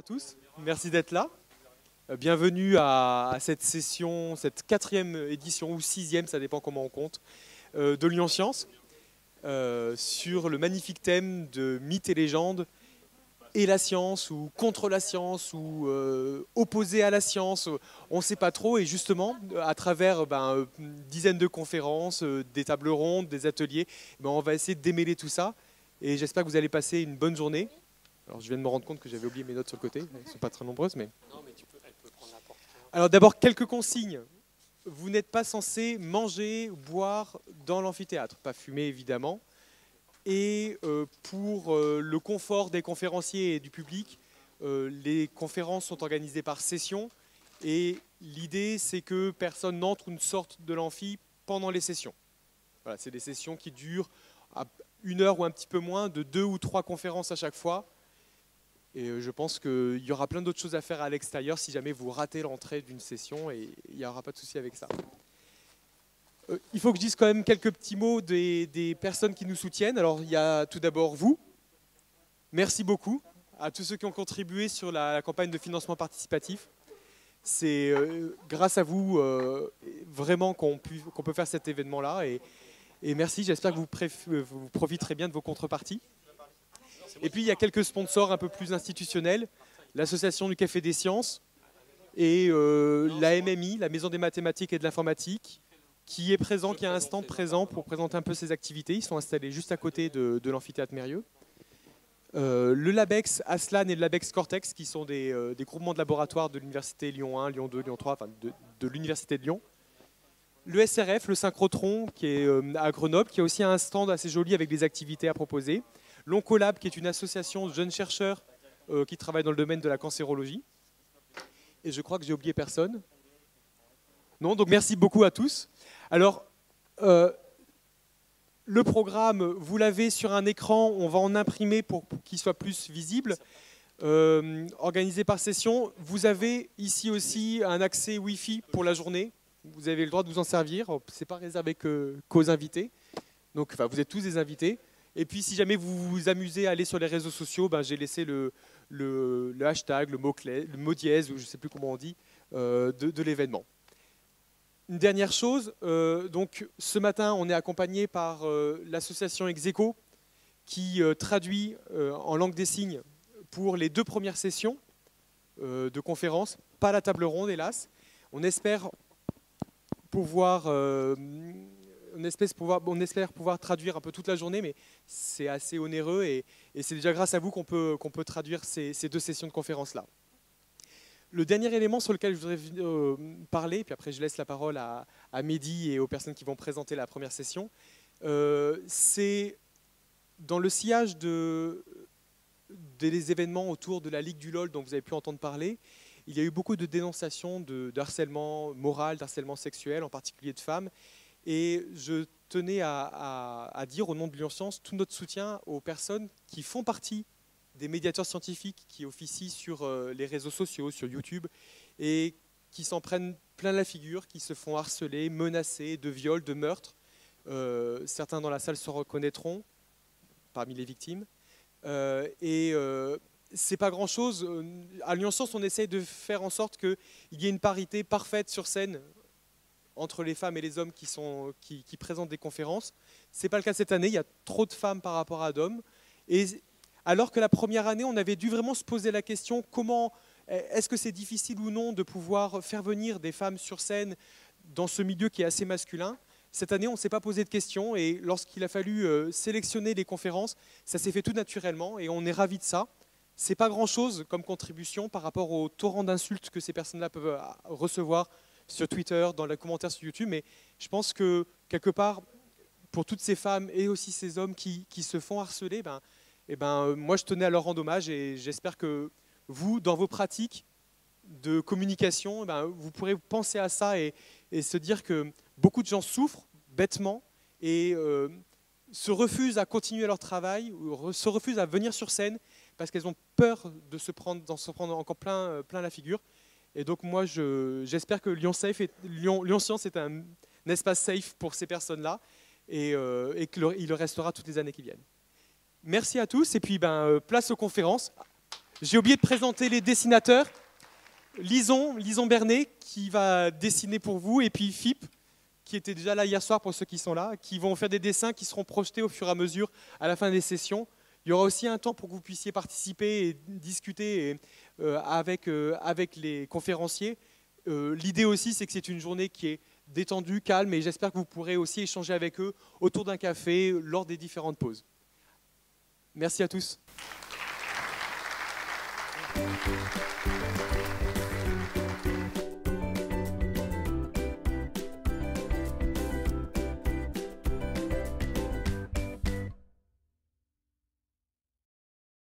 tous, merci d'être là. Bienvenue à cette session, cette 4e édition ou 6e, ça dépend comment on compte, de Lyon Science, sur le magnifique thème de mythes et légendes et la science, ou contre la science, ou opposé à la science, on ne sait pas trop. Et justement, à travers une dizaine de conférences, des tables rondes, des ateliers, on va essayer de démêler tout ça. Et j'espère que vous allez passer une bonne journée. Alors je viens de me rendre compte que j'avais oublié mes notes sur le côté, elles ne sont pas très nombreuses. Mais... Non, mais elle peut prendre n'importe quoi. Alors d'abord, quelques consignes. Vous n'êtes pas censé manger ou boire dans l'amphithéâtre, pas fumer évidemment. Et pour le confort des conférenciers et du public, les conférences sont organisées par session. Et l'idée, c'est que personne n'entre ou ne sorte de l'amphi pendant les sessions. Voilà, c'est des sessions qui durent à 1 heure ou un petit peu moins, de 2 ou 3 conférences à chaque fois. Et je pense qu'il y aura plein d'autres choses à faire à l'extérieur si jamais vous ratez l'entrée d'une session, et il n'y aura pas de souci avec ça. Il faut que je dise quand même quelques petits mots des personnes qui nous soutiennent. Alors il y a tout d'abord vous. Merci beaucoup à tous ceux qui ont contribué sur la campagne de financement participatif. C'est grâce à vous vraiment qu'on peut faire cet événement-là. Et merci, j'espère que vous profiterez bien de vos contreparties. Et puis il y a quelques sponsors un peu plus institutionnels, l'Association du Café des Sciences et la MMI, la Maison des Mathématiques et de l'Informatique, qui est présent, qui a un stand présent pour présenter un peu ses activités. Ils sont installés juste à côté de l'amphithéâtre Mérieux. Le LABEX Aslan et le LABEX Cortex, qui sont des groupements de laboratoires de l'Université Lyon 1, Lyon 2, Lyon 3, enfin de l'Université de Lyon. Le SRF, le Synchrotron, qui est à Grenoble, qui a aussi un stand assez joli avec des activités à proposer. L'Oncolab, qui est une association de jeunes chercheurs qui travaillent dans le domaine de la cancérologie. Et je crois que j'ai oublié personne. Non, donc merci beaucoup à tous. Alors, le programme, vous l'avez sur un écran, on va en imprimer pour qu'il soit plus visible. Organisé par session. Vous avez ici aussi un accès Wi-Fi pour la journée. Vous avez le droit de vous en servir. Ce n'est pas réservé qu'aux invités. Donc, enfin, vous êtes tous des invités. Et puis, si jamais vous vous amusez à aller sur les réseaux sociaux, j'ai laissé le hashtag, le mot dièse, ou je ne sais plus comment on dit, de l'événement. Une dernière chose, donc, ce matin, on est accompagné par l'association Execo, qui traduit en langue des signes pour les 2 premières sessions de conférences. Pas la table ronde, hélas. On espère pouvoir... On espère pouvoir traduire un peu toute la journée, mais c'est assez onéreux et c'est déjà grâce à vous qu'on peut traduire ces 2 sessions de conférence-là. Le dernier élément sur lequel je voudrais parler, puis après je laisse la parole à Mehdi et aux personnes qui vont présenter la première session, c'est dans le sillage des événements autour de la Ligue du LOL dont vous avez pu entendre parler. Il y a eu beaucoup de dénonciations de harcèlement moral, d'harcèlement sexuel, en particulier de femmes. Et je tenais à dire au nom de Lyon Science tout notre soutien aux personnes qui font partie des médiateurs scientifiques qui officient sur les réseaux sociaux, sur YouTube, et qui s'en prennent plein la figure, qui se font harceler, menacer de viols, de meurtres. Certains dans la salle se reconnaîtront parmi les victimes. C'est pas grand-chose. À Lyon Science, on essaye de faire en sorte qu'il y ait une parité parfaite sur scène entre les femmes et les hommes qui présentent des conférences. Ce n'est pas le cas cette année, il y a trop de femmes par rapport à d'hommes. Et alors que la première année, on avait dû vraiment se poser la question, est-ce que c'est difficile ou non de pouvoir faire venir des femmes sur scène dans ce milieu qui est assez masculin? Cette année, on ne s'est pas posé de questions, et lorsqu'il a fallu sélectionner les conférences, ça s'est fait tout naturellement, et on est ravis de ça. Ce n'est pas grand-chose comme contribution par rapport au torrent d'insultes que ces personnes-là peuvent recevoir sur Twitter, dans les commentaires sur YouTube, mais je pense que quelque part, pour toutes ces femmes et aussi ces hommes qui se font harceler, moi je tenais à leur rendre hommage, et j'espère que vous, dans vos pratiques de communication, vous pourrez penser à ça et se dire que beaucoup de gens souffrent bêtement et se refusent à continuer leur travail, ou se refusent à venir sur scène parce qu'elles ont peur de se prendre encore plein la figure. Et donc moi, j'espère que Lyon Science est un espace safe pour ces personnes-là, et qu'il le restera toutes les années qui viennent. Merci à tous, et puis place aux conférences. J'ai oublié de présenter les dessinateurs. Lison Bernet, qui va dessiner pour vous, et puis Philippe, qui était déjà là hier soir pour ceux qui sont là, qui vont faire des dessins qui seront projetés au fur et à mesure à la fin des sessions. Il y aura aussi un temps pour que vous puissiez participer et discuter avec les conférenciers. L'idée aussi, c'est que c'est une journée qui est détendue, calme, et j'espère que vous pourrez aussi échanger avec eux autour d'un café lors des différentes pauses. Merci à tous.